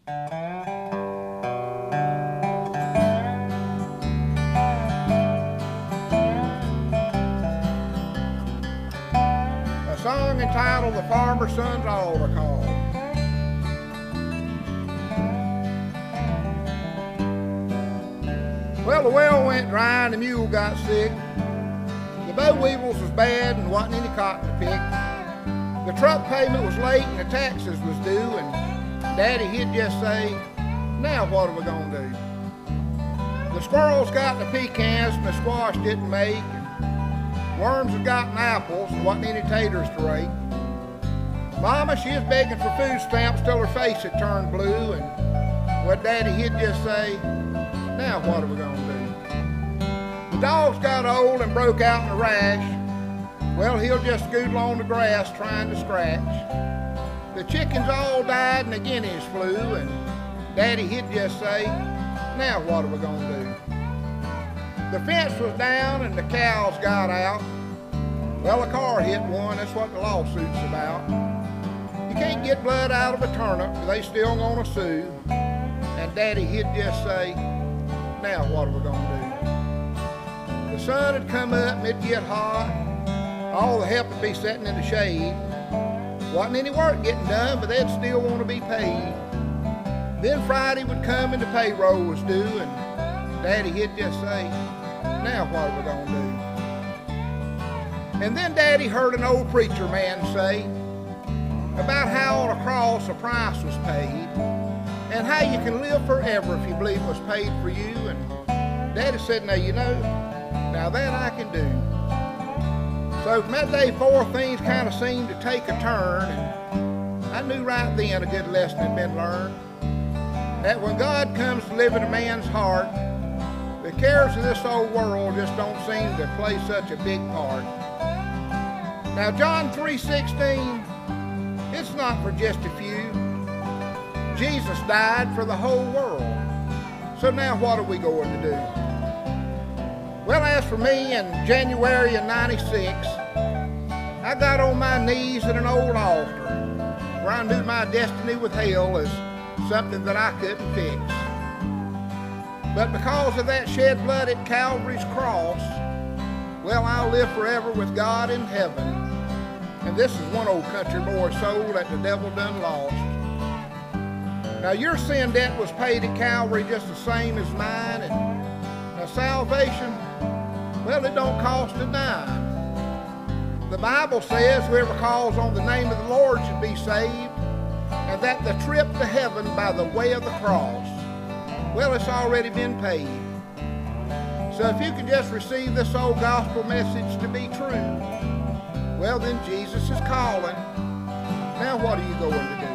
A song entitled "The Farmer's Son's Altar Call." Well, the well went dry and the mule got sick. The boll weevils was bad and wasn't any cotton to pick. The truck payment was late and the taxes was due, and Daddy, he'd just say, "Now what are we gonna do?" The squirrels got the pecans and the squash didn't make, and worms had gotten apples and wasn't any taters to rake. Mama, she was begging for food stamps till her face had turned blue, and what Daddy, he'd just say, "Now what are we gonna do?" The dogs got old and broke out in a rash. Well, he'll just scoot along the grass trying to scratch. The chickens all died and the guineas flew, and Daddy, he'd just say, "Now what are we gonna do?" The fence was down and the cows got out. Well, a car hit one, that's what the lawsuit's about. You can't get blood out of a turnip, they still gonna sue. And Daddy, he'd just say, "Now what are we gonna do?" The sun had come up and it'd get hot. All the help would be sitting in the shade. Wasn't any work getting done, but they'd still want to be paid. Then Friday would come and the payroll was due, and Daddy, he'd just say, "Now what are we gonna do?" And then Daddy heard an old preacher man say about how on a cross a price was paid, and how you can live forever if you believe it was paid for you. And Daddy said, "Now you know, now that I can do." So from that day forth, things kind of seemed to take a turn, and I knew right then a good lesson had been learned, that when God comes to live in a man's heart, the cares of this old world just don't seem to play such a big part. Now John 3:16, it's not for just a few. Jesus died for the whole world. So now what are we going to do? Well, as for me, in January of '96, I got on my knees at an old altar where I knew my destiny with hell as something that I couldn't fix. But because of that shed blood at Calvary's cross, well, I'll live forever with God in heaven. And this is one old country boy's soul that the devil done lost. Now your sin debt was paid at Calvary just the same as mine, and now salvation, well, it don't cost a dime. The Bible says whoever calls on the name of the Lord should be saved, and that the trip to heaven by the way of the cross, well, it's already been paid. So if you can just receive this old gospel message to be true, well, then Jesus is calling. Now what are you going to do?